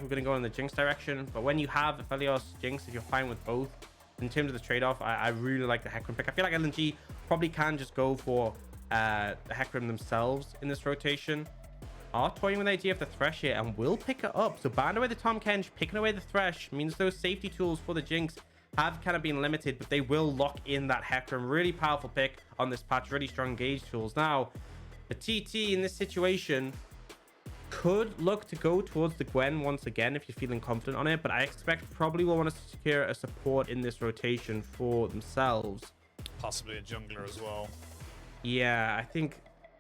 we're going to go in the Jinx direction. But when you have Aphelios, Jinx, if you're fine with both, in terms of the trade-off, I really like the Hecarim pick. I feel like LNG probably can just go for the Hecarim themselves in this rotation. Are toying with the idea of the Thresh here and will pick it up. So ban away the Tahm Kench, picking away the Thresh means those safety tools for the Jinx have kind of been limited, but they will lock in that Hecarim. Really powerful pick on this patch, really strong gauge tools. Now, the TT in this situation could look to go towards the Gwen once again if you're feeling confident on it, but I expect probably will want to secure a support in this rotation for themselves. Possibly a jungler as well. Yeah, I think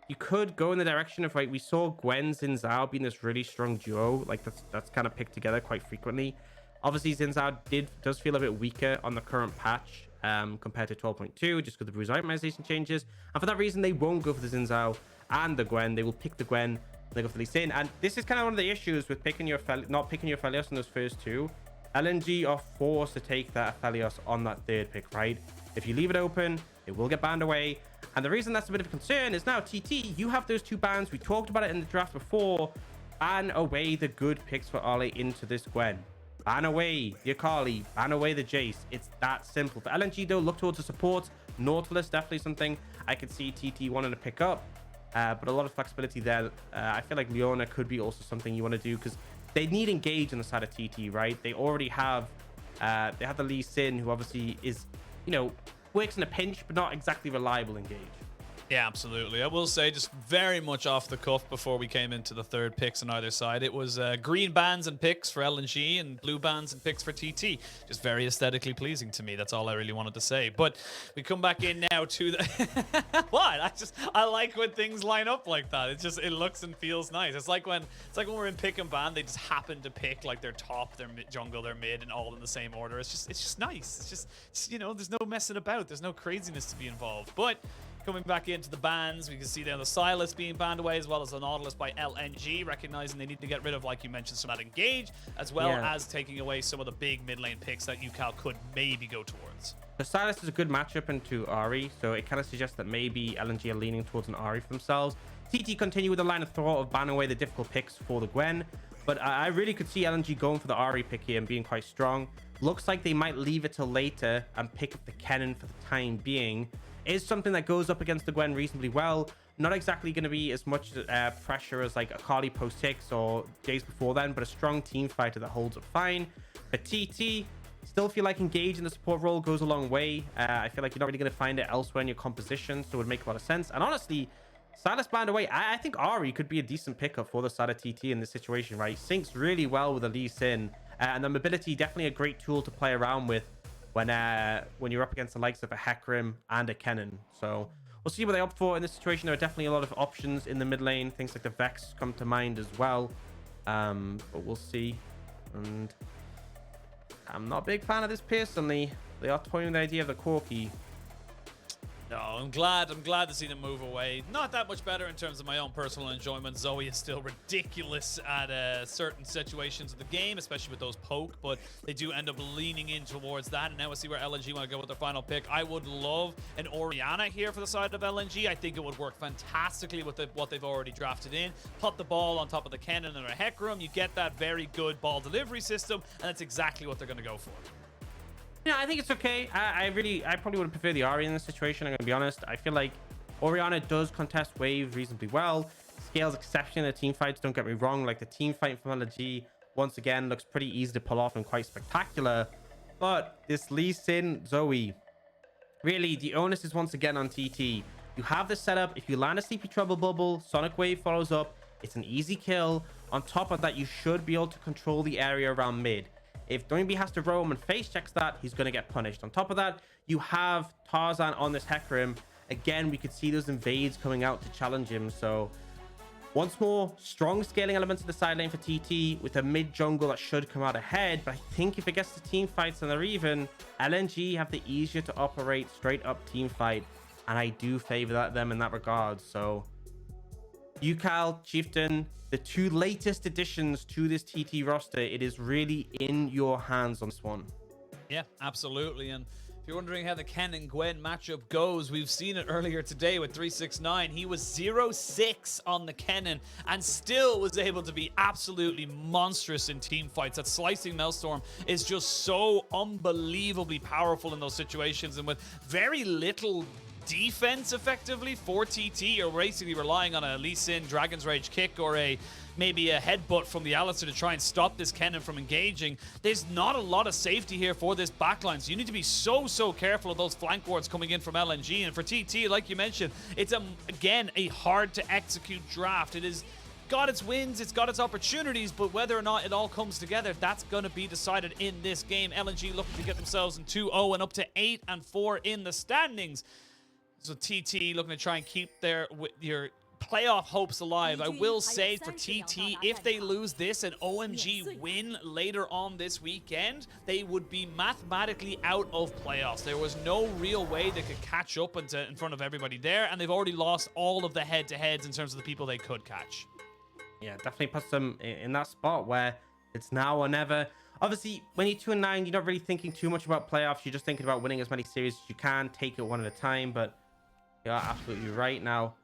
you could go in the direction of, like, we saw Gwen Xin Zhao being this really strong duo, like that's kind of picked together quite frequently. Obviously Xin Zhao does feel a bit weaker on the current patch compared to 12.2 just because the bruise optimization changes, and for that reason they won't go for the Xin Zhao and the Gwen. They will pick the Gwen, they go for the Lee Sin, and this is kind of one of the issues with not picking your Aphelios in those first two. LNG are forced to take that Aphelios on that third pick, right? If you leave it open, it will get banned away. And the reason that's a bit of a concern is now, TT, you have those two bans. We talked about it in the draft before. Ban away the good picks for Ale into this Gwen. Ban away the Akali. Ban away the Jace. It's that simple. For LNG, though, look towards the support. Nautilus, definitely something I could see TT wanting to pick up. But a lot of flexibility there. I feel like Leona could be also something you want to do because they need engage on the side of TT, right? They already have... they have the Lee Sin, who obviously is, you know, works in a pinch, but not exactly reliable engage. Yeah, absolutely. I will say, just very much off the cuff before we came into the third picks on either side, it was green bands and picks for LNG and blue bands and picks for TT. Just very aesthetically pleasing to me. That's all I really wanted to say. But we come back in now to the... What? I like when things line up like that. It looks and feels nice. It's like when we're in pick and ban, they just happen to pick like their top, their jungle, their mid, and all in the same order. It's just nice. It's just, you know, there's no messing about. There's no craziness to be involved. But coming back into the bans, we can see there the Silas being banned away, as well as the Nautilus by LNG, recognizing they need to get rid of, like you mentioned, some of that engage, as well as taking away some of the big mid lane picks that UCal could maybe go towards. The Silas is a good matchup into Ahri, so it kind of suggests that maybe LNG are leaning towards an Ahri for themselves. TT continue with the line of thought of banning away the difficult picks for the Gwen, but I really could see LNG going for the Ahri pick here and being quite strong. Looks like they might leave it till later and pick up the Kennen for the time being. Is something that goes up against the Gwen reasonably well. Not exactly going to be as much pressure as like Akali post 6 or days before then, but a strong team fighter that holds up fine. But TT, still feel like engage in the support role goes a long way. I feel like you're not really going to find it elsewhere in your composition, so it would make a lot of sense. And honestly, Silas banned away. I think Ahri could be a decent pickup for the side of TT in this situation, right? Syncs really well with the Lee Sin, and the mobility definitely a great tool to play around with when you're up against the likes of a Hecarim and a Kennen. So we'll see what they opt for in this situation. There are definitely a lot of options in the mid lane. Things like the Vex come to mind as well. But we'll see. And I'm not a big fan of this personally. They are toying with the idea of the Corki. No, I'm glad to see them move away. Not that much better in terms of my own personal enjoyment. Zoe is still ridiculous at certain situations of the game, especially with those poke, but they do end up leaning in towards that. And now we'll see where LNG want to go with their final pick. I would love an Orianna here for the side of LNG. I think it would work fantastically with what they've already drafted in. Put the ball on top of the Kennen and a Hecarim. You get that very good ball delivery system, and that's exactly what they're going to go for. Yeah, I think it's okay. I probably would prefer the Ahri in this situation. I'm going to be honest. I feel like Orianna does contest wave reasonably well. Scales exception in the team fights, don't get me wrong. Like the team fight from LNG, once again, looks pretty easy to pull off and quite spectacular. But this Lee Sin Zoe, really, the onus is once again on TT. You have the setup. If you land a Sleepy Trouble bubble, Sonic Wave follows up. It's an easy kill. On top of that, you should be able to control the area around mid. If Doinb has to roam and face checks that, he's going to get punished. On top of that, you have Tarzan on this Hecarim. Again, we could see those invades coming out to challenge him. So once more, strong scaling elements in the side lane for TT with a mid jungle that should come out ahead. But I think if it gets to team fights and they're even, LNG have the easier to operate straight up team fight. And I do favor them in that regard. So UCal, Chieftain, the two latest additions to this TT roster, it is really in your hands on this one. Yeah, absolutely. And If you're wondering how the Kennen Gwen matchup goes, we've seen it earlier today with 369. He was 0-6 on the Kennen and still was able to be absolutely monstrous in team fights. That slicing Maelstrom is just so unbelievably powerful in those situations, and with very little defense effectively for TT, you're basically relying on a Lee Sin Dragon's Rage kick or maybe a headbutt from the Alistar to try and stop this Kennen from engaging. There's not a lot of safety here for this backline, so you need to be so careful of those flank wards coming in from LNG. And for TT, like you mentioned, it's again a hard to execute draft. It has got its wins, it's got its opportunities, but whether or not it all comes together, that's going to be decided in this game. LNG looking to get themselves in 2-0 and up to 8-4 in the standings. So TT looking to try and keep your playoff hopes alive. I will say for TT, if they lose this and OMG win later on this weekend, they would be mathematically out of playoffs. There was no real way they could catch up in front of everybody there, and they've already lost all of the head-to-heads in terms of the people they could catch. Yeah, definitely puts them in that spot where it's now or never. Obviously, when you're 2-9, you're not really thinking too much about playoffs. You're just thinking about winning as many series as you can, take it one at a time, but you're absolutely right. Now,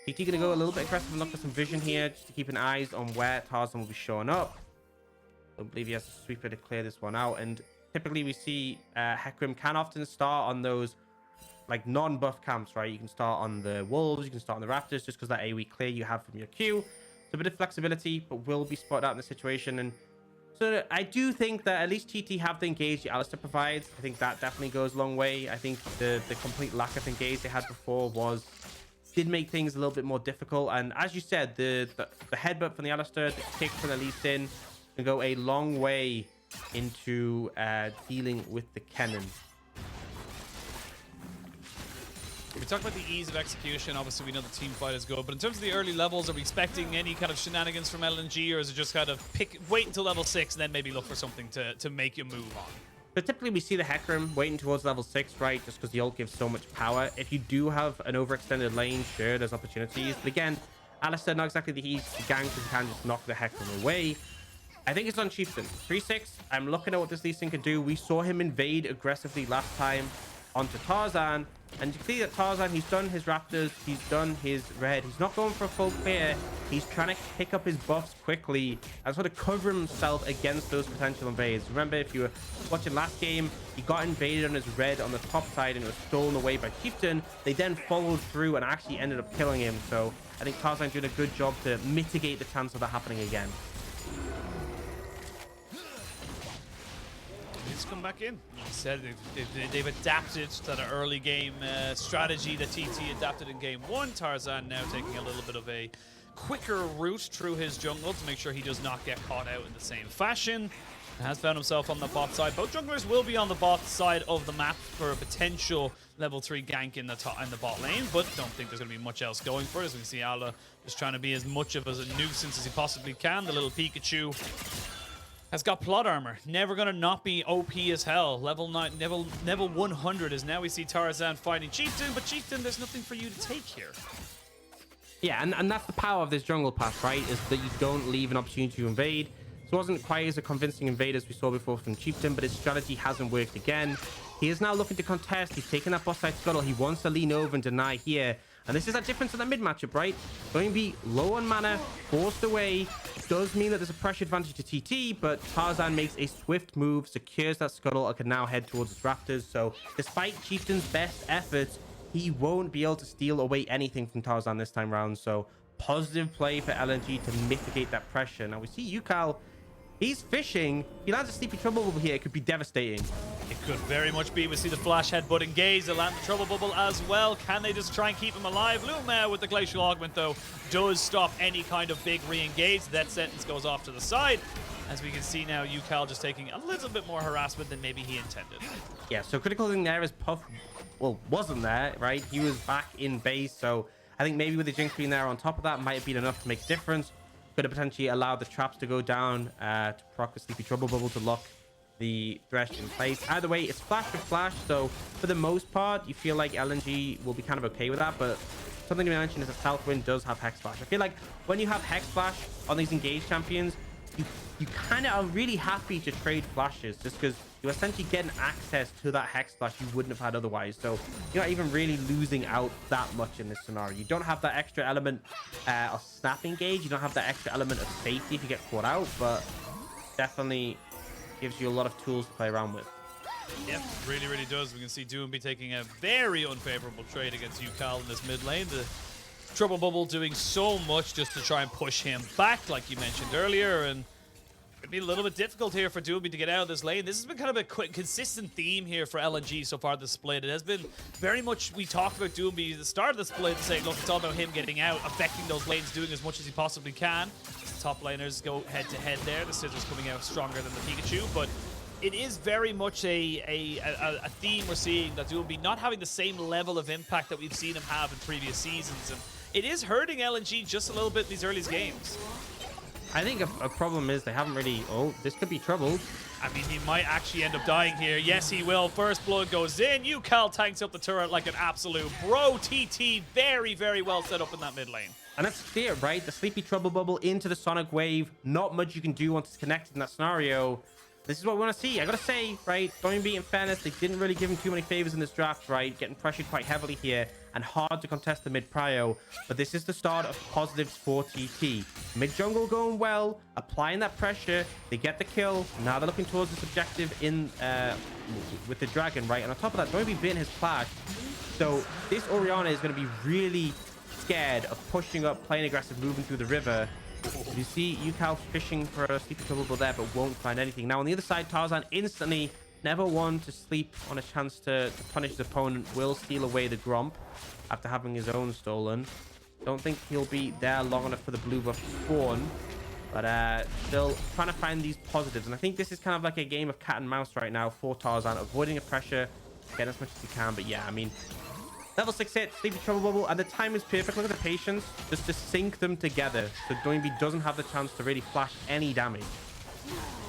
TT going to go a little bit aggressive and look for some vision here, just to keep an eye on where Tarzan will be showing up. I don't believe he has to sweep it to clear this one out. And typically we see Hecarim can often start on those like non-buff camps, right? You can start on the Wolves, you can start on the Raptors, just because that AoE clear you have from your Q. It's a bit of flexibility, but will be spotted out in the situation. And so I do think that at least TT have the engage the Alistar provides. I think that definitely goes a long way. I think the complete lack of engage they had before did make things a little bit more difficult. And as you said, the headbutt from the Alistar, the kick from the Lee Sin can go a long way into dealing with the Kennen. We talked about the ease of execution. Obviously, we know the team fight is good, but in terms of the early levels, are we expecting any kind of shenanigans from LNG, or is it just kind of wait until level 6 and then maybe look for something to make you move on? But typically we see the Hecarim waiting towards level 6, right? Just because the ult gives so much power. If you do have an overextended lane, sure, there's opportunities. But again, Alistar, not exactly the easy gang, because you can just knock the Hecarim away. I think it's on Chieftain. 3-6. I'm looking at what this Lee Sin can do. We saw him invade aggressively last time onto Tarzan. And you can see that Tarzan, he's done his Raptors, he's done his red. He's not going for a full clear. He's trying to pick up his buffs quickly and sort of cover himself against those potential invades. Remember, if you were watching last game, he got invaded on his red on the top side and it was stolen away by Chieftain. They then followed through and actually ended up killing him. So I think Tarzan's doing a good job to mitigate the chance of that happening again. Come back in. Like I said, they've adapted to that early game strategy that TT adapted in game 1. Tarzan now taking a little bit of a quicker route through his jungle to make sure he does not get caught out in the same fashion. Has found himself on the bot side. Both junglers will be on the bot side of the map for a potential level 3 gank in the bot lane, but don't think there's going to be much else going for it. As we can see, Ala just trying to be as much of a nuisance as he possibly can. The little Pikachu has got plot armor. Never gonna not be OP as hell. Level 9, level 100 is now we see Tarzan fighting Chieftain, but Chieftain, there's nothing for you to take here. Yeah, and that's the power of this jungle pass, right? Is that you don't leave an opportunity to invade. So it wasn't quite as a convincing invade as we saw before from Chieftain, but his strategy hasn't worked again. He is now looking to contest. He's taking that bot side scuttle. He wants to lean over and deny here. And this is that difference in the mid matchup, right? Doinb low on mana, forced away. Does mean that there's a pressure advantage to TT, but Tarzan makes a swift move, secures that scuttle, and can now head towards his Raptors. So despite Chieftain's best efforts, he won't be able to steal away anything from Tarzan this time round. So positive play for LNG to mitigate that pressure. Now we see Yukal, he's fishing. He lands a Sleepy Trouble Bubble here. It could be devastating. It could very much be. We see the flash headbutt engage. They land the Trouble Bubble as well. Can they just try and keep him alive? LvMao with the Glacial Augment, though, does stop any kind of big re-engage. That sentence goes off to the side. As we can see now, Yukal just taking a little bit more harassment than maybe he intended. Yeah, so critical thing there is Puff, well, wasn't there, right? He was back in base, so I think maybe with the Jinx being there on top of that might have been enough to make a difference. Could have potentially allowed the traps to go down to proc a Sleepy Trouble Bubble to lock the Thresh in place. Either way, it's flash with flash, so for the most part, you feel like LNG will be kind of okay with that, but something to mention is that SouthWind does have Hex Flash. I feel like when you have Hex Flash on these engaged champions, you kind of are really happy to trade flashes just because you're essentially getting access to that hex flash you wouldn't have had otherwise. So you're not even really losing out that much in this scenario. You don't have that extra element of snapping gauge. You don't have that extra element of safety if you get caught out, but definitely gives you a lot of tools to play around with. Yep, really does. We can see Doinb taking a very unfavorable trade against UCal in this mid lane. The Trouble Bubble doing so much just to try and push him back, like you mentioned earlier, and it'd be a little bit difficult here for Doinb to get out of this lane. This has been kind of a consistent theme here for LNG so far this split. It has been very much, we talked about Doinb at the start of the split, saying, look, it's all about him getting out, affecting those lanes, doing as much as he possibly can. The top laners go head to head there. The Scissors coming out stronger than the Pikachu, but it is very much a theme we're seeing, that Doinb not having the same level of impact that we've seen him have in previous seasons. And it is hurting LNG just a little bit in these early games. I think a problem is they haven't really... Oh, this could be trouble. I mean, he might actually end up dying here. Yes, he will. First blood goes in. UCal tanks up the turret like an absolute bro. TT very well set up in that mid lane. And that's clear, right? The Sleepy Trouble Bubble into the Sonic Wave. Not much you can do once it's connected in that scenario. This is what we want to see. I gotta say, right, Doinb, in fairness, they didn't really give him too many favors in this draft, right? Getting pressured quite heavily here and hard to contest the mid prio. But this is the start of positives for TT. Mid jungle going well, applying that pressure. They get the kill. Now they're looking towards this objective in with the dragon, right? And on top of that, Doinb bit his flash. So this Orianna is going to be really scared of pushing up, playing aggressive, moving through the river. You see UCal fishing for a Sleepy Trouble Bubble there, but won't find anything. Now on the other side, Tarzan instantly, never one to sleep on a chance to punish his opponent, will steal away the Gromp after having his own stolen. Don't think he'll be there long enough for the blue buff to spawn, but still trying to find these positives. And I think this is kind of like a game of cat and mouse right now for Tarzan, avoiding a pressure, getting as much as he can. But yeah, I mean, level 6 hit, Sleepy Trouble Bubble, and the time is perfect. Look at the patience, just to sync them together so Doinb doesn't have the chance to really flash any damage.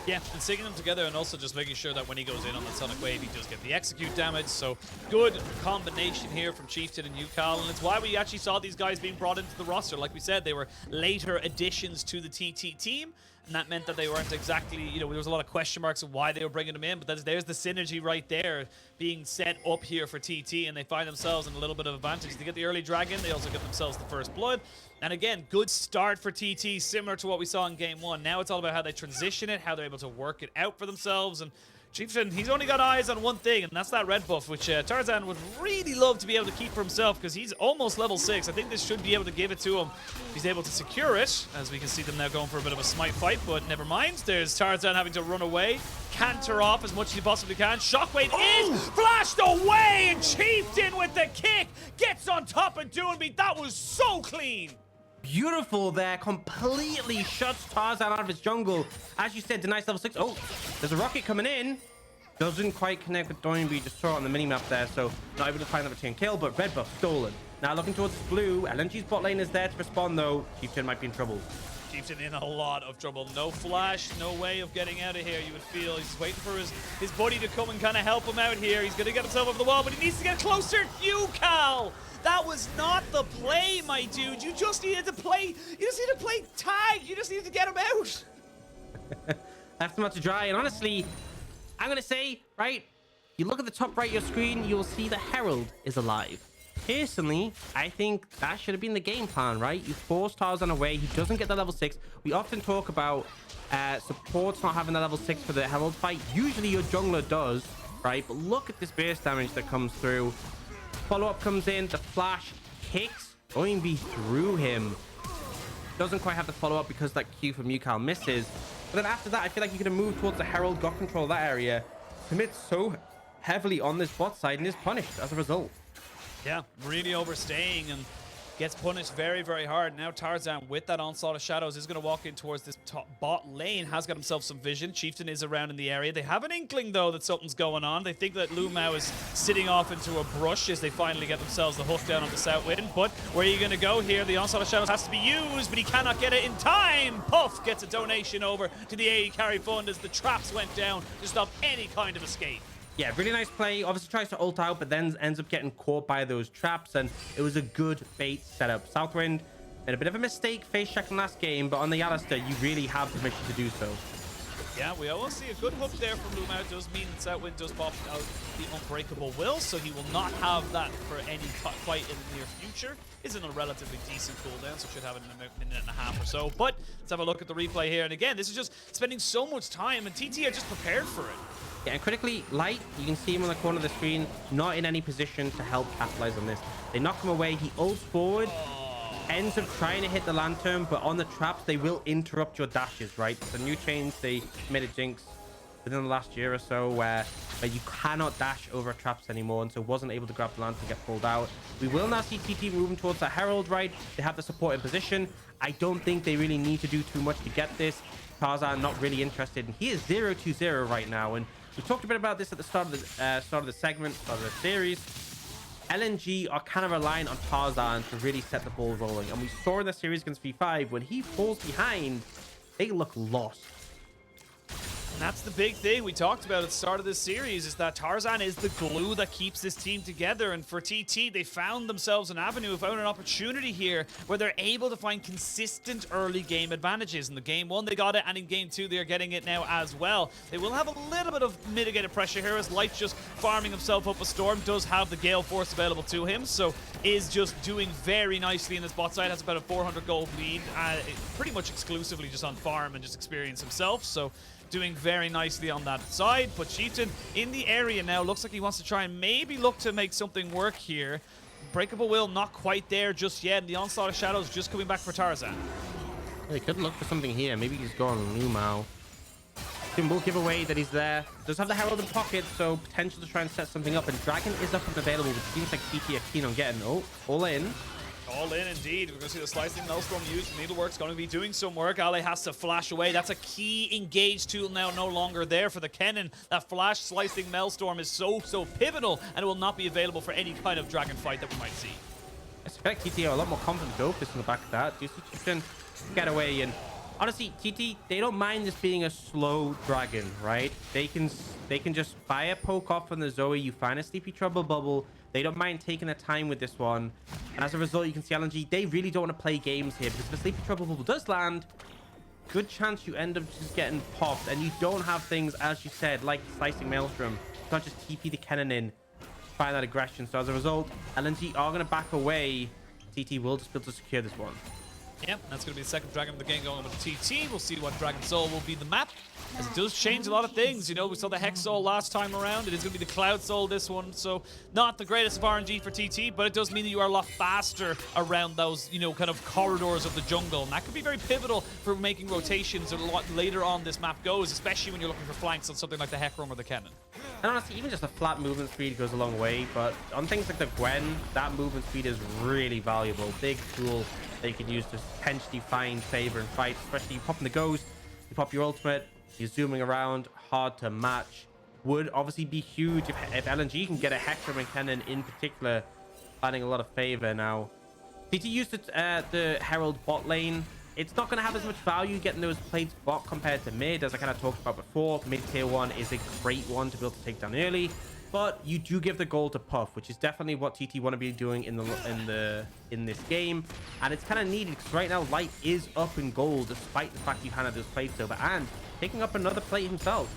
Yeah, and syncing them together, and also just making sure that when he goes in on the Sonic Wave, he does get the execute damage. So good combination here from Chieftain and UCal, and it's why we actually saw these guys being brought into the roster. Like we said, they were later additions to the TT team, and that meant that they weren't exactly, you know, there was a lot of question marks of why they were bringing them in, but there's the synergy right there being set up here for TT, and they find themselves in a little bit of advantage. They get the early dragon, they also get themselves the first blood, and again, good start for TT, similar to what we saw in game one. Now it's all about how they transition it, how they're able to work it out for themselves, and Chieftain, he's only got eyes on one thing, and that's that red buff, which Tarzan would really love to be able to keep for himself because he's almost level 6. I think this should be able to give it to him if he's able to secure it, as we can see them now going for a bit of a smite fight, but never mind. There's Tarzan having to run away, canter off as much as he possibly can. Shockwave is flashed away, and Chieftain with the kick gets on top of Doinb. That was so clean. Beautiful there, completely shuts Tarzan out of his jungle. As you said, denies level 6. Oh, there's a rocket coming in. Doesn't quite connect with Doinb, just saw it on the minimap there, so not able to find that return kill, but red buff stolen. Now looking towards blue. LNG's bot lane is there to respond though. Chieftain might be in trouble. Chieftain in a lot of trouble. No flash, no way of getting out of here, you would feel. He's waiting for his buddy to come and kind of help him out here. He's going to get himself over the wall, but he needs to get closer. UCal! That was not the play, my dude. You just needed to play. You just need to play tag. You just needed to get him out. Left him out to dry. And honestly, I'm going to say, right, you look at the top right of your screen, you'll see the Herald is alive. Personally, I think that should have been the game plan, right? You force Tarzan away. He doesn't get the level 6. We often talk about supports not having the level 6 for the Herald fight. Usually your jungler does, right? But look at this burst damage that comes through. Follow-up comes in, the flash kicks Doinb through him. Doesn't quite have the follow-up because that Q from UCal misses. But then after that, I feel like you could have moved towards the Herald, got control of that area, commits so heavily on this bot side, and is punished as a result. Yeah, really overstaying and gets punished very hard. Now Tarzan, with that onslaught of shadows, is going to walk in towards this top bot lane. Has got himself some vision. Chieftain is around in the area. They have an inkling, though, that something's going on. They think that LvMao is sitting off into a brush as they finally get themselves the hook down on the SouthWind. But where are you going to go here? The onslaught of shadows has to be used, but he cannot get it in time. Puff gets a donation over to the AE carry fund as the traps went down to stop any kind of escape. Yeah, really nice play. Obviously tries to ult out, but then ends up getting caught by those traps, and it was a good bait setup. SouthWind Made a bit of a mistake face checking last game, but on the Alistar, you really have permission to do so. Yeah, we will see a good hook there from LvMao. It does mean that SouthWind does pop out the Unbreakable Will, so he will not have that for any fight in the near future. Is in a relatively decent cooldown, so should have it in a minute and a half or so. But let's have a look at the replay here. And again, this is just spending so much time, and TT are just prepared for it. Yeah, and critically, Light, you can see him on the corner of the screen, not in any position to help capitalize on this. They knock him away, he ults forward, ends up trying to hit the lantern, but on the traps, they will interrupt your dashes, right? The new change, they made a Jinx within the last year or so where you cannot dash over traps anymore, and so wasn't able to grab the lantern and get pulled out. We will now see TT moving towards that Herald, right? They have the support in position. I don't think they really need to do too much to get this. Tarzan not really interested, and he is 0-2-0 right now, and we talked a bit about this at the start of the segment, start of the series. LNG are kind of relying on Tarzan to really set the ball rolling. And we saw in the series against V5, when he falls behind, they look lost. And that's the big thing we talked about at the start of this series, is that Tarzan is the glue that keeps this team together. And for TT, they found themselves an avenue, found an opportunity here where they're able to find consistent early game advantages. In the game one, they got it, and in game two, they're getting it now as well. They will have a little bit of mitigated pressure here as Light just farming himself up a storm, does have the Gale Force available to him, so is just doing very nicely in this bot side, has about a 400 gold lead, pretty much exclusively just on farm and just experience himself, so doing very nicely on that side. But Chieftain in the area now, looks like he wants to try and maybe look to make something work here. Breakable Will not quite there just yet, and the Onslaught of Shadows just coming back for Tarzan. They could look for something here. Maybe he's going LvMao. Tim will give away that he's there. Does have the Herald in pocket, so potential to try and set something up. And Dragon is up and available, which seems like TT are keen on getting. Oh, all in. All in indeed. We're going to see the slicing Maelstrom used. Needlework's going to be doing some work. Ale has to flash away. That's a key engage tool now, no longer there for the Kennen. That flash slicing Maelstrom is so pivotal, and it will not be available for any kind of dragon fight that we might see. I expect TT are a lot more confident to go for this in the back of that. Do you see Chieftain get away? And honestly, TT, they don't mind this being a slow dragon, right? They can just fire poke off on the Zoe. You find a Sleepy Trouble bubble. They don't mind taking their time with this one. And as a result, you can see LNG, they really don't want to play games here, because if a Sleepy Trouble bubble does land, good chance you end up just getting popped. And you don't have things, as you said, like slicing Maelstrom. You can't just TP the Kennen in, find that aggression. So as a result, LNG are going to back away. TT will just be able to secure this one. Yep, that's going to be the second dragon of the game going with TT. We'll see what Dragon Soul will be the map, as it does change a lot of things. You know, we saw the Hex Soul last time around. It is going to be the Cloud Soul this one, so not the greatest of RNG for TT, but it does mean that you are a lot faster around those, you know, kind of corridors of the jungle, and that could be very pivotal for making rotations a lot later on this map goes, especially when you're looking for flanks on something like the Hecarim or the Kennen. And honestly, even just a flat movement speed goes a long way, but on things like the Gwen, that movement speed is really valuable. Big tool they can use to potentially find favor in fights, especially you pop in the Ghost, you pop your ultimate, you're zooming around, hard to match. Would obviously be huge if LNG can get a Hecarim and Kennen in particular, finding a lot of favor now. TT used the Herald bot lane. It's not going to have as much value getting those plates bot compared to mid, as I kind of talked about before. Mid tier 1 is a great one to be able to take down early, but you do give the gold to Puff, which is definitely what TT want to be doing in this game, and it's kind of needed because right now Light is up in gold despite the fact you handed those plates over and picking up another plate himself.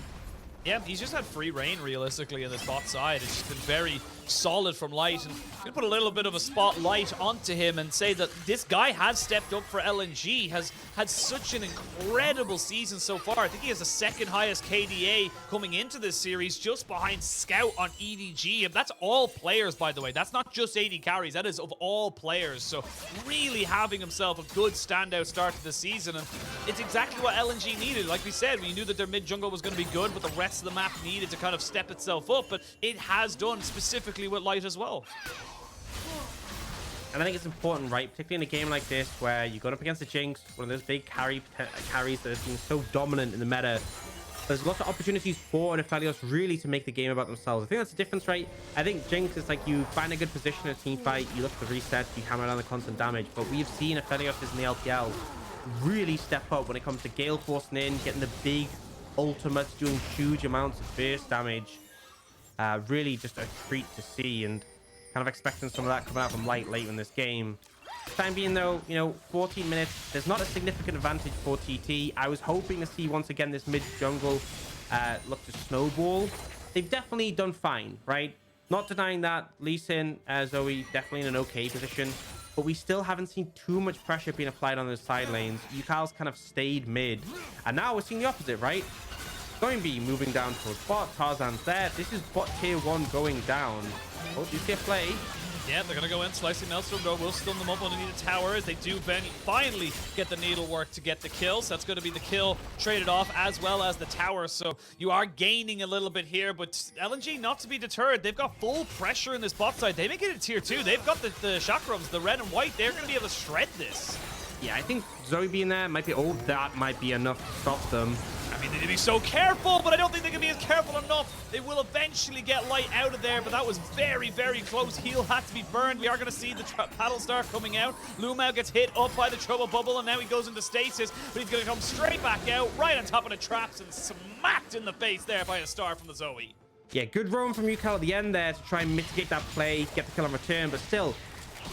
Yeah, he's just had free reign realistically in this bot side. It's just been very solid from Light, and I'm gonna put a little bit of a spotlight onto him and say that this guy has stepped up for LNG, has had such an incredible season so far. I think he has the second highest KDA coming into this series, just behind Scout on EDG, and that's all players, by the way. That's not just AD carries, that is of all players. So really having himself a good standout start to the season, and it's exactly what LNG needed. Like we said, we knew that their mid jungle was going to be good, but the rest of the map needed to kind of step itself up, but it has done, specifically with Light as well. And I think it's important, right, particularly in a game like this where you're going up against the Jinx, one of those big carries that have been so dominant in the meta. There's lots of opportunities for an Aphelios really to make the game about themselves. I think that's the difference, right? I think Jinx is like you find a good position in a team fight, you look for reset, you hammer down the constant damage, but we've seen Aphelios in the LPL really step up when it comes to Gale forcing in, getting the big ultimates, doing huge amounts of burst damage. Really just a treat to see, and kind of expecting some of that coming out from Light late in this game. Time being though, you know, 14 minutes, there's not a significant advantage for TT. I was hoping to see once again this mid jungle look to snowball. They've definitely done fine, right? Not denying that. Lee Sin, Zoe, definitely in an okay position, but we still haven't seen too much pressure being applied on those side lanes. Yukal's kind of stayed mid, and now we're seeing the opposite, right? Doinb moving down towards bot. Tarzan's there. This is bot tier 1 going down. Oh, you see a play? Yeah, they're going to go in. Slicing Maelstrom, though, will stun them up on the needed towers. They do finally get the needlework to get the kills. That's going to be the kill traded off, as well as the tower. So you are gaining a little bit here, but LNG not to be deterred. They've got full pressure in this bot side. They make it a tier 2. They've got the chakrams, the red and white. They're going to be able to shred this. Yeah, I think Zoe being there might be... Oh, that might be enough to stop them. I mean, they need to be so careful, but I don't think they can be as careful enough. They will eventually get light out of there, but that was very, very close. Heal had to be burned. We are going to see the Alistar coming out. LvMao gets hit up by the trouble bubble, and now he goes into stasis, but he's going to come straight back out, right on top of the traps, and smacked in the face there by a star from the Zoe. Yeah, good roam from Yukal at the end there to try and mitigate that play, get the kill on return, but still...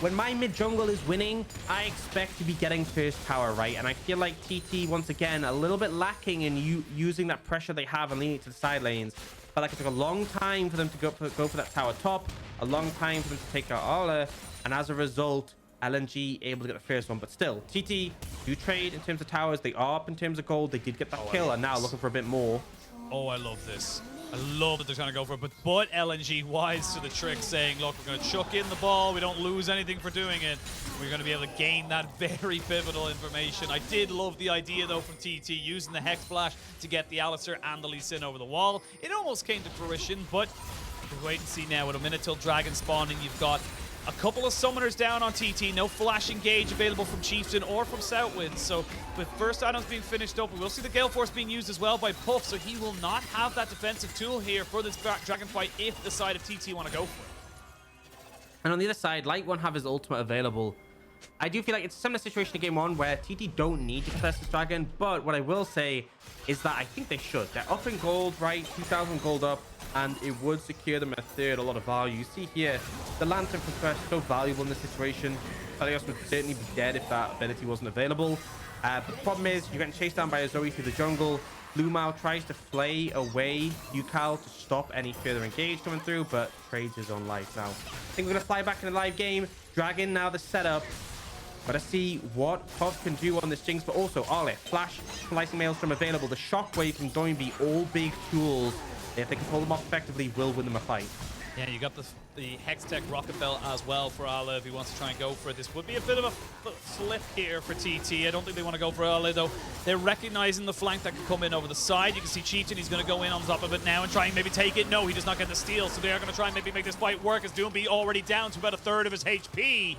When my mid jungle is winning, I expect to be getting first tower, right? And I feel like TT, once again, a little bit lacking in using that pressure they have and leaning it to the side lanes. But like it took a long time for them to go for that tower top, a long time for them to take out Ala, and as a result, LNG able to get the first one. But still, TT do trade in terms of towers. They are up in terms of gold. They did get that kill, and now looking for a bit more. Oh, I love this. I love that they're trying to go for it, but LNG wise to the trick, saying, look, we're going to chuck in the ball. We don't lose anything for doing it. We're going to be able to gain that very pivotal information. I did love the idea, though, from TT, using the Hex Flash to get the Alistar and the Lee Sin over the wall. It almost came to fruition, but we'll wait and see now. With a minute till Dragon spawning, you've got a couple of summoners down on TT. No flash engage available from Chieftain or from SouthWind. So with first items being finished up, we will see the Gale Force being used as well by Puff. So he will not have that defensive tool here for this Dragon fight if the side of TT want to go for it. And on the other side, Light won't have his ultimate available. I do feel like it's a similar situation to game 1 where TT don't need to contest this Dragon. But what I will say is that I think they should. They're up in gold, right? 2,000 gold up. And it would secure them a lot of value. You see here, the Lantern for Thresh so valuable in this situation. Aphelios would certainly be dead if that ability wasn't available. But the problem is, you're getting chased down by a Zoe through the jungle. LvMao tries to flay away Yukal to stop any further engage coming through, but trades his own life now. I think we're going to fly back in the live game. Dragon now the setup. Gotta see what Puff can do on this Jinx, but also Ale, Flash, Slicing Maelstrom available. The Shockwave from Doinb, all big tools. If they can pull them off effectively, will win them a fight. Yeah, you got the Hextech Rocket Belt as well for Ale if he wants to try and go for it. This would be a bit of a flip here for TT. I don't think they want to go for Ale, though. They're recognizing the flank that can come in over the side. You can see Chieftain, he's going to go in on top of it now and try and maybe take it. No, he does not get the steal, so they are going to try and maybe make this fight work, as Doinb already down to about a third of his HP.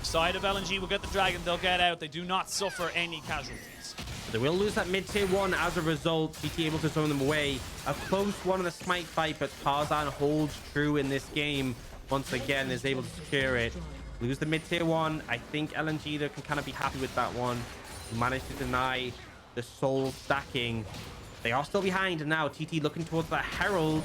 Side of LNG will get the Dragon. They'll get out. They do not suffer any casualties. They will lose that mid tier 1 as a result. TT able to zone them away. A close one in the smite fight, but Tarzan holds true in this game. Once again, is able to secure it. Lose the mid tier 1. I think LNG though can kind of be happy with that one. Managed to deny the soul stacking. They are still behind, and now TT looking towards that Herald.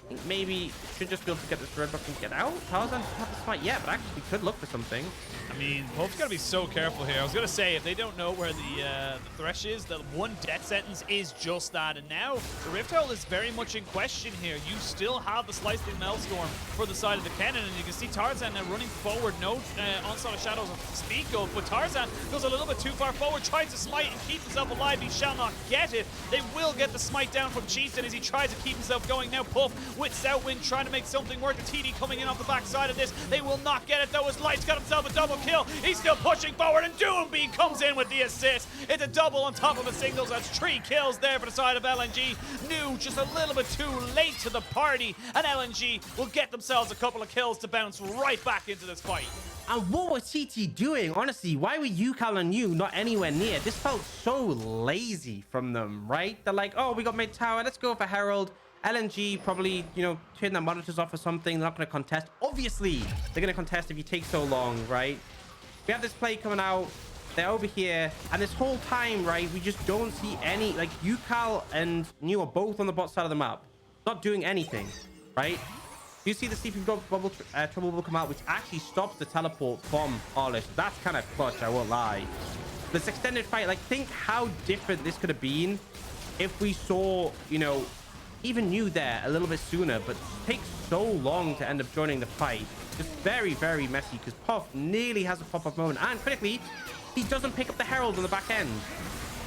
I think maybe should just be able to get this red buff and get out. Tarzan doesn't have the smite yet, but actually could look for something. I mean, Puff's got to be so careful here. I was going to say, if they don't know where the Thresh is, the one death sentence is just that. And now, the Rift Herald is very much in question here. You still have the Slicing Maelstrom for the side of the Kennen, and you can see Tarzan now running forward. No Onslaught of Shadows to speak of, but Tarzan goes a little bit too far forward, tries to smite and keep himself alive. He shall not get it. They will get the smite down from Chieftain as he tries to keep himself going. Now Puff with SouthWind trying to make something work. The TD coming in off the backside of this. They will not get it, though, as Light's got himself a double kill. He's still pushing forward, and Doinb comes in with the assist. It's a double on top of the singles. That's 3 kills there for the side of LNG. New just a little bit too late to the party, and LNG will get themselves a couple of kills to bounce right back into this fight. And what was TT doing? Honestly, why were Yukal and you not anywhere near? This felt so lazy from them, right? They're like, oh, we got mid tower. Let's go for Herald. LNG probably, you know, turn their monitors off or something. They're not going to contest. Obviously, they're going to contest if you take so long, right? We have this play coming out. They're over here. And this whole time, right, we just don't see any... Like, Yukal and New are both on the bot side of the map. Not doing anything, right? You see the sleeping trouble bubble come out, which actually stops the teleport from Alistar. That's kind of clutch, I won't lie. This extended fight, like, think how different this could have been if we saw, you know, even you there a little bit sooner, but it takes so long to end up joining the fight. Just very, very messy, because Puff nearly has a pop-up moment, and critically, he doesn't pick up the Herald on the back end.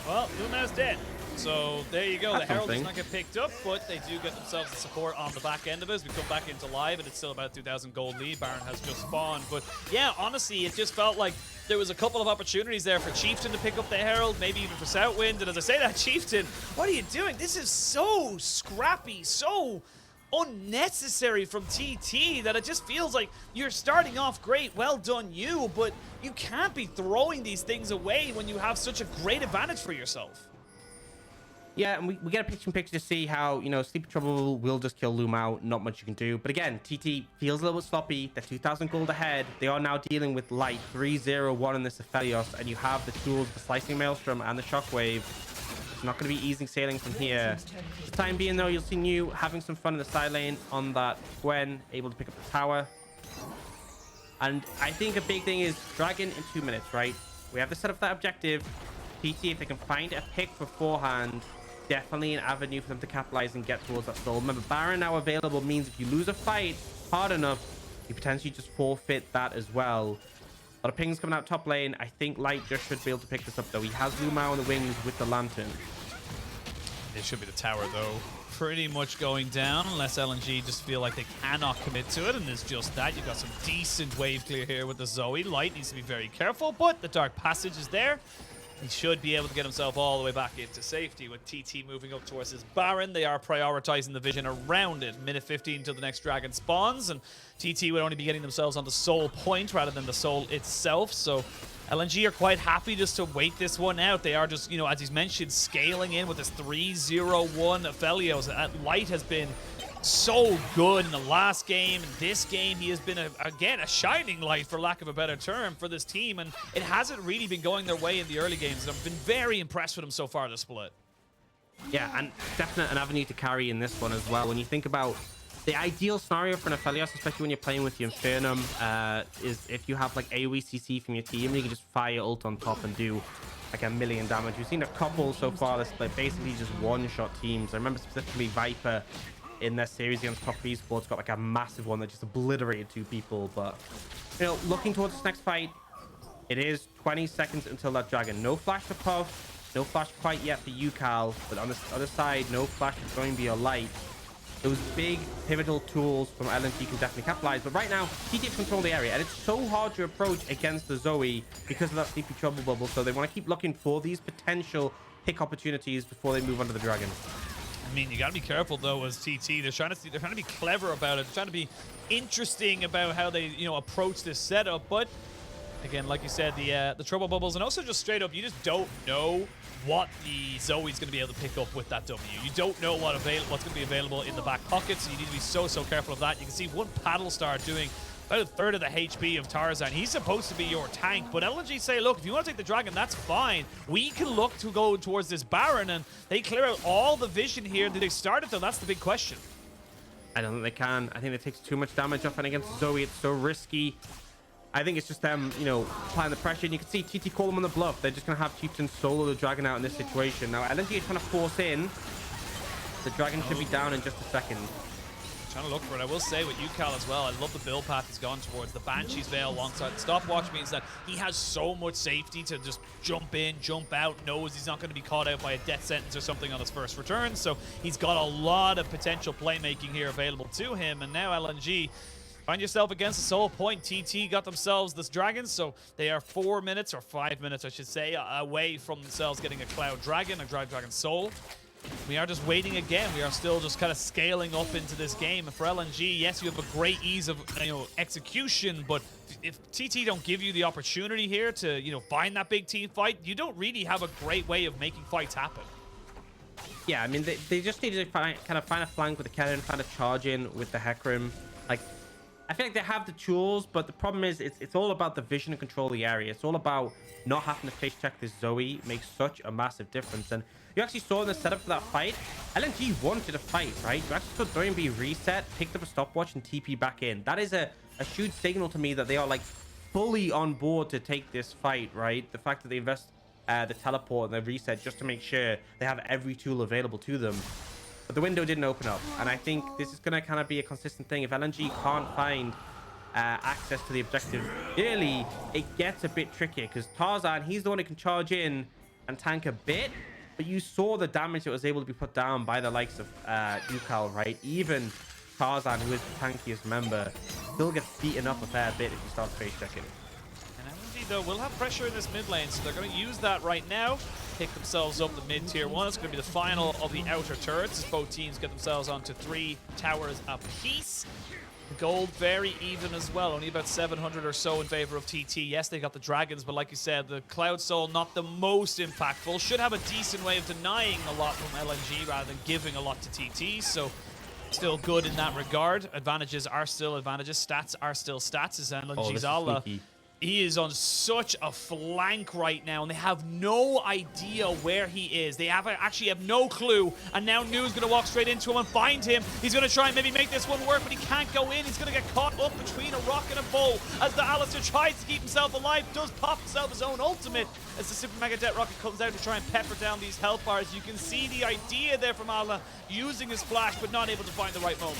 Well, LvMao's dead. So there you go. That's the Herald something. does not get picked up, but they do get themselves the support on the back end of it. As we come back into live, and it's still about 2,000 gold lead. Baron has just spawned. But yeah, honestly, it just felt like there was a couple of opportunities there for Chieftain to pick up the Herald, maybe even for SouthWind. And as I say that, Chieftain, what are you doing? This is so scrappy, so unnecessary from TT that it just feels like you're starting off great. Well done, you, but you can't be throwing these things away when you have such a great advantage for yourself. Yeah, and we get a picture to see how, you know, Sleepy Trouble will just kill LvMao. Not much you can do. But again, TT feels a little bit sloppy. They're 2,000 gold ahead. They are now dealing with Light 3-0-1 in this Aphelios, and you have the tools, the Slicing Maelstrom and the Shockwave. It's not going to be easy sailing from here. For the time being, though, you'll see New having some fun in the side lane on that Gwen, able to pick up the tower. And I think a big thing is Dragon in 2 minutes, right? We have to set up that objective. TT, if they can find a pick beforehand, definitely an avenue for them to capitalize and get towards that soul. Remember, Baron now available means if you lose a fight hard enough, you potentially just forfeit that as well. A lot of pings coming out top lane. I think Light just should be able to pick this up, though. He has LvMao on the wings with the Lantern. It should be the tower, though. Pretty much going down, unless LNG just feel like they cannot commit to it, and it's just that. You've got some decent wave clear here with the Zoe. Light needs to be very careful, but the Dark Passage is there. He should be able to get himself all the way back into safety with TT moving up towards his Baron. They are prioritizing the vision around it. Minute 15 till the next dragon spawns, and TT would only be getting themselves on the soul point rather than the soul itself. So LNG are quite happy just to wait this one out. They are just, you know, as he's mentioned, scaling in with this 3-0-1 Aphelios. Light has been so good in the last game. In this game, he has been, again, a shining light, for lack of a better term, for this team. And it hasn't really been going their way in the early games. And I've been very impressed with him so far this split. Yeah, and definitely an avenue to carry in this one as well. When you think about the ideal scenario for an Aphelios, especially when you're playing with the Infernum, is if you have like AoE CC from your team, you can just fire ult on top and do like 1,000,000 damage. We've seen a couple so far that's like basically just one-shot teams. I remember specifically Viper in their series against Top Esports got like a massive one that just obliterated 2 people. But, you know, looking towards this next fight, it is 20 seconds until that dragon. No flash for Puff, no flash quite yet for UCal, but on the other side, no flash for Doinb or Light. Those big pivotal tools from LNG can definitely capitalize, but right now TT control the area, and it's so hard to approach against the Zoe because of that Sleepy Trouble bubble. So they want to keep looking for these potential pick opportunities before they move on to the dragon. I mean, you got to be careful, though, as TT. They're trying to be clever about it. They're trying to be interesting about how they, you know, approach this setup. But again, like you said, the trouble bubbles, and also just straight up, you just don't know what the Zoe's going to be able to pick up with that W. You don't know what's going to be available in the back pocket, so you need to be so careful of that. You can see one Paddle Star doing about 1/3 of the HP of Tarzan. He's supposed to be your tank, but LNG say, look, if you want to take the dragon, that's fine. We can look to go towards this Baron, and they clear out all the vision here. Did they start it, though? That's the big question. I don't think they can. I think it takes too much damage off, and against Zoe, it's so risky. I think it's just them, you know, applying the pressure. And you can see TT call them on the bluff. They're just going to have Chieftain solo the dragon out in this situation. Now, LNG is trying to force in. The dragon should be down in just a second. Trying to look for it. I will say with UCal as well, I love the build path he's gone towards. The Banshee's Veil alongside the stopwatch means that he has so much safety to just jump in, jump out, knows he's not going to be caught out by a death sentence or something on his first return. So he's got a lot of potential playmaking here available to him. And now LNG, find yourself against a soul point. TT got themselves this dragon, so they are 4 minutes, or 5 minutes, I should say, away from themselves getting a Cloud Dragon, a Drive Dragon Soul. We are just waiting again. We are still just kind of scaling up into this game. And for LNG, yes, you have a great ease of, you know, execution, but if TT don't give you the opportunity here to, you know, find that big team fight, you don't really have a great way of making fights happen. Yeah, I mean, they just need to kind of find a flank with the Kennen, find a charge in with the Hecarim. Like, I feel like they have the tools, but the problem is it's all about the vision and control of the area. It's all about not having to face check this Zoe. Makes such a massive difference. And you actually saw in the setup for that fight, LNG wanted a fight, right? You actually saw Doinb reset, picked up a stopwatch, and TP back in. That is a huge signal to me that they are like fully on board to take this fight, right? The fact that they invest the teleport and the reset just to make sure they have every tool available to them. But the window didn't open up, and I think this is going to kind of be a consistent thing. If LNG can't find access to the objective early, it gets a bit tricky because Tarzan, he's the one who can charge in and tank a bit, but you saw the damage that was able to be put down by the likes of UCAL, right? Even Tarzan, who is the tankiest member, still gets beaten up a fair bit if you start face checking. Though will have pressure in this mid lane, so they're going to use that right now, pick themselves up the mid tier 1. It's going to be the final of the outer turrets as both teams get themselves onto 3 towers apiece. Gold very even as well, only about 700 or so in favor of TT. Yes, they got the dragons, but like you said, the Cloud Soul not the most impactful. Should have a decent way of denying a lot from LNG rather than giving a lot to TT, so still good in that regard. Advantages are still advantages, stats are still stats as LNG's Allah. He is on such a flank right now, and they have no idea where he is. They actually have no clue, and now Nu's going to walk straight into him and find him. He's going to try and maybe make this one work, but he can't go in. He's going to get caught up between a rock and a bull as the Alistar tries to keep himself alive, does pop himself his own ultimate as the Super Mega Jet Rocket comes out to try and pepper down these health bars. You can see the idea there from Allah using his flash, but not able to find the right moment.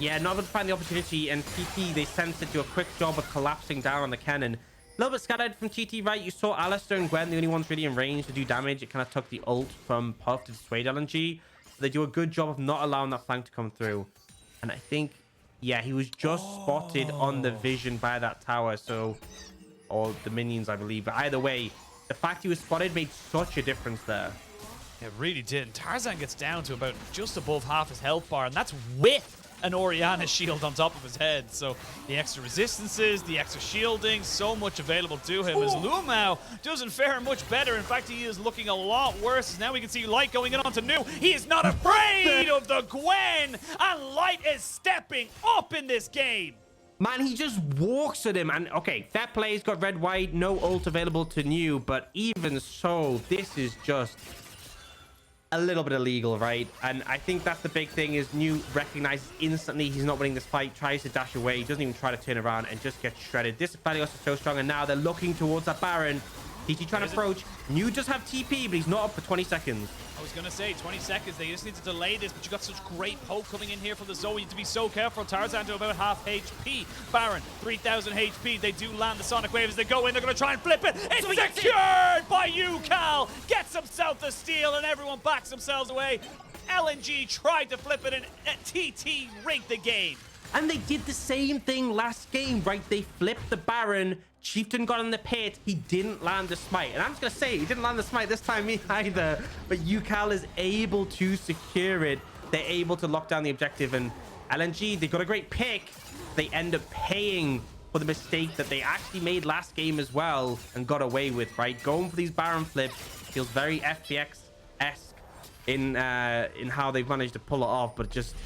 Yeah, not able to find the opportunity, and TT, they sensed it, do a quick job of collapsing down on the Kennen. A little bit scattered from TT, right? You saw Alistar and Gwen, the only ones really in range to do damage. It kind of took the ult from Puff to dissuade LNG. They do a good job of not allowing that flank to come through. And I think, yeah, he was just spotted on the vision by that tower, so... or the minions, I believe. But either way, the fact he was spotted made such a difference there. It really did. Tarzan gets down to about just above half his health bar, and that's with an Orianna shield on top of his head. So the extra resistances, the extra shielding, so much available to him. As LvMao doesn't fare much better. In fact, he is looking a lot worse. Now we can see Light going in onto Nu. He is not afraid of the Gwen, and Light is stepping up in this game. Man, he just walks at him, and okay, fair play, he's got red, white, no ult available to Nu, but even so, this is just a little bit illegal, right? And I think that's the big thing is Nu recognizes instantly he's not winning this fight, tries to dash away, doesn't even try to turn around and just gets shredded. This Aphelios is so strong, and now they're looking towards that Baron. TT trying to approach. Nu does have TP, but he's not up for 20 seconds. I was going to say 20 seconds. They just need to delay this, but you got such great poke coming in here from the Zoe. You need to be so careful. Tarzan to about half HP. Baron, 3,000 HP. They do land the Sonic Wave as they go in. They're going to try and flip it. It's secured by UCAL. Gets himself the steal, and everyone backs themselves away. LNG tried to flip it, and TT rigged the game. And they did the same thing last game, right? They flipped the Baron. Chieftain got in the pit. He didn't land the smite. And I'm just going to say, he didn't land the smite this time either. But UCAL is able to secure it. They're able to lock down the objective. And LNG, they got a great pick. They end up paying for the mistake that they actually made last game as well and got away with, right? Going for these Baron flips feels very FPX-esque in how they've managed to pull it off. But just...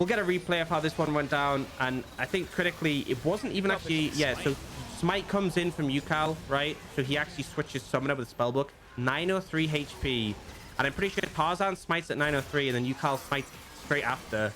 we'll get a replay of how this one went down, and I think critically, it wasn't even actually... yeah, so Smite comes in from UCAL, right? So he actually switches Summoner with Spellbook. 903 HP, and I'm pretty sure Tarzan smites at 903, and then UCAL smites straight after.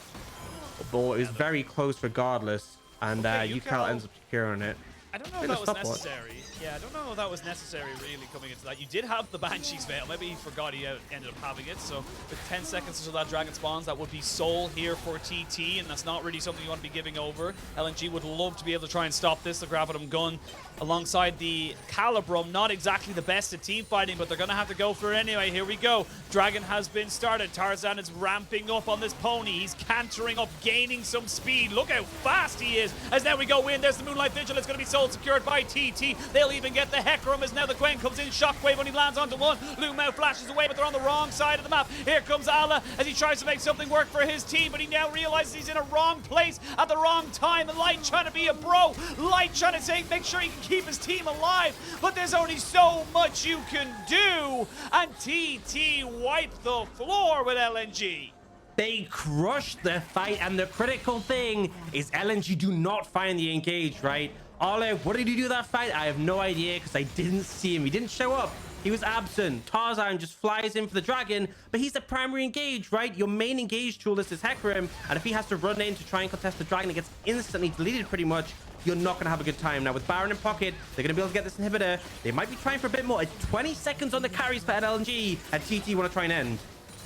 But it was very close regardless, and UCAL ends up securing it. I don't know if that was necessary. Yeah, I don't know if that was necessary really coming into that. You did have the Banshee's Veil. Maybe he forgot he ended up having it. So with 10 seconds until that dragon spawns, that would be soul here for TT, and that's not really something you want to be giving over. LNG would love to be able to try and stop this. The Gravitum gun alongside the Calibrum, not exactly the best at team fighting, but they're going to have to go for it anyway. Here we go. Dragon has been started. Tarzan is ramping up on this pony. He's cantering up, gaining some speed. Look how fast he is. As now we go in, there's the Moonlight Vigil. It's going to be soul secured by TT. They'll even get the Hecarim as now the Gwen comes in. Shockwave when he lands onto one. LvMao flashes away, but they're on the wrong side of the map. Here comes Allah as he tries to make something work for his team, but he now realizes he's in a wrong place at the wrong time. And Light trying to be a bro. Light trying to say, make sure he can keep his team alive, but there's only so much you can do. And TT wiped the floor with LNG. They crushed the fight, and the critical thing is LNG do not find the engage, right? Ole, what did he do that fight? I have no idea because I didn't see him. He didn't show up. He was absent. Tarzan just flies in for the dragon, but he's the primary engage, right? Your main engage tool is this Hecarim, and if he has to run in to try and contest the dragon, it gets instantly deleted pretty much. You're not going to have a good time. Now, with Baron in pocket, they're going to be able to get this inhibitor. They might be trying for a bit more. 20 seconds on the carries for LNG, and TT want to try and end.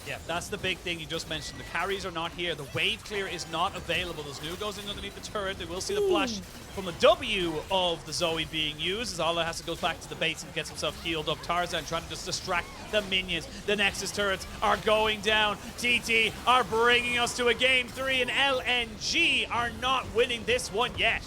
Yeah, that's the big thing you just mentioned. The carries are not here. The wave clear is not available. As Nu goes in underneath the turret, they will see the flash from the W of the Zoe being used. As Ala has to go back to the base and gets himself healed up. Tarzan trying to just distract the minions. The Nexus turrets are going down. TT are bringing us to a game 3, and LNG are not winning this one yet.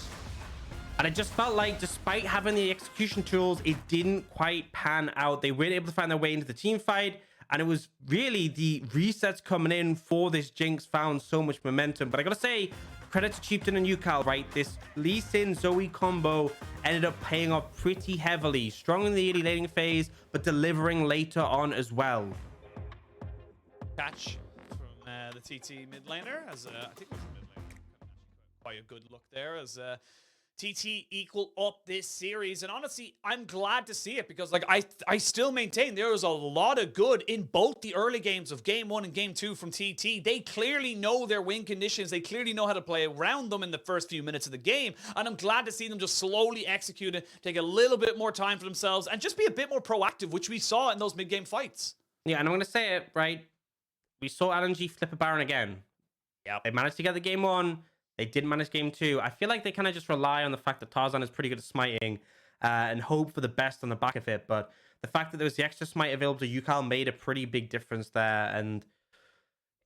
And it just felt like, despite having the execution tools, it didn't quite pan out. They weren't able to find their way into the team fight. And it was really the resets coming in for this Jinx found so much momentum. But I gotta say, credit to Chieftain and Yukal, right? This Lee Sin Zoe combo ended up paying off pretty heavily. Strong in the early laning phase, but delivering later on as well. Catch from the TT mid laner, as I think it was the mid laner. Quite a good look there, as TT equal up this series. And honestly, I'm glad to see it, because like I still maintain there was a lot of good in both the early games of game 1 and game 2 from TT. They clearly know their win conditions. They clearly know how to play around them in the first few minutes of the game. And I'm glad to see them just slowly execute it, take a little bit more time for themselves, and just be a bit more proactive, which we saw in those mid-game fights. Yeah, and I'm going to say it, right? We saw LNG flip a Baron again. Yeah, They managed to get the game 1. They didn't manage game 2. I feel like they kind of just rely on the fact that Tarzan is pretty good at smiting and hope for the best on the back of it. But the fact that there was the extra smite available to Yukal made a pretty big difference there. And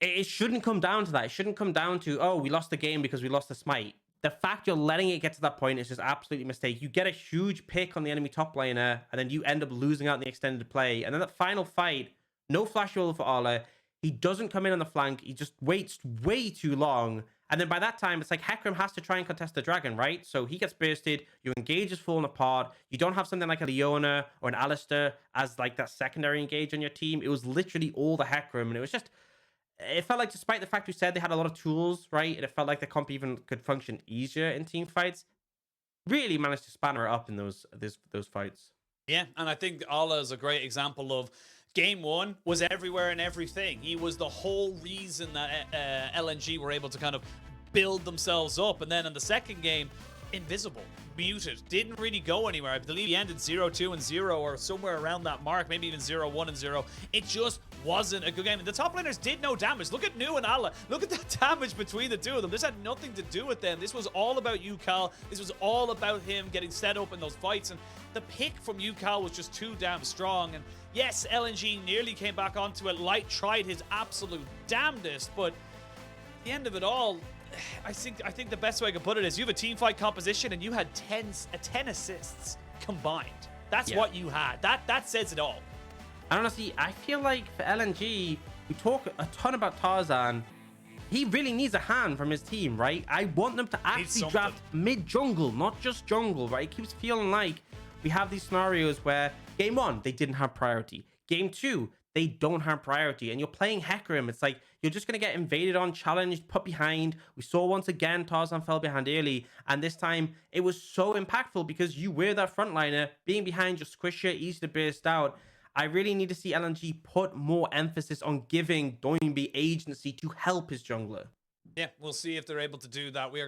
it shouldn't come down to that. It shouldn't come down to, oh, we lost the game because we lost the smite. The fact you're letting it get to that point is just absolutely a mistake. You get a huge pick on the enemy top laner, and then you end up losing out in the extended play. And then that final fight, no flash roll for Arla. He doesn't come in on the flank. He just waits way too long. And then by that time, it's like Hecarim has to try and contest the dragon, right? So he gets bursted. Your engage is falling apart. You don't have something like a Leona or an Alistar as like that secondary engage on your team. It was literally all the Hecarim. And it was just, it felt like, despite the fact we said they had a lot of tools, right? It felt like the comp even could function easier in team fights. Really managed to spanner it up in those fights. Yeah, and I think Allah is a great example of game 1 was everywhere and everything. He was the whole reason that LNG were able to kind of build themselves up. And then in the second game, invisible, muted, didn't really go anywhere. I believe he ended 0-2 and 0, or somewhere around that mark, maybe even 0-1 and 0. It just wasn't a good game. And the top laners did no damage. Look at Nu and Allah. Look at the damage between the two of them. This had nothing to do with them. This was all about Yukal. This was all about him getting set up in those fights. And the pick from Yukal was just too damn strong. And yes, LNG nearly came back onto it. Light tried his absolute damnedest, but at the end of it all, I think the best way I can put it is you have a team fight composition and you had 10 assists combined. That's what you had. That says it all. And honestly, I feel like for LNG, we talk a ton about Tarzan. He really needs a hand from his team, right? I want them to actually draft mid-jungle, not just jungle, right? It keeps feeling like we have these scenarios where game 1, they didn't have priority. Game 2, they don't have priority. And you're playing Hecarim. It's like you're just going to get invaded on, challenged, put behind. We saw once again Tarzan fell behind early. And this time, it was so impactful because you were that frontliner. Being behind, just squisher, easy to burst out. I really need to see LNG put more emphasis on giving Doinb agency to help his jungler. Yeah, we'll see if they're able to do that. We are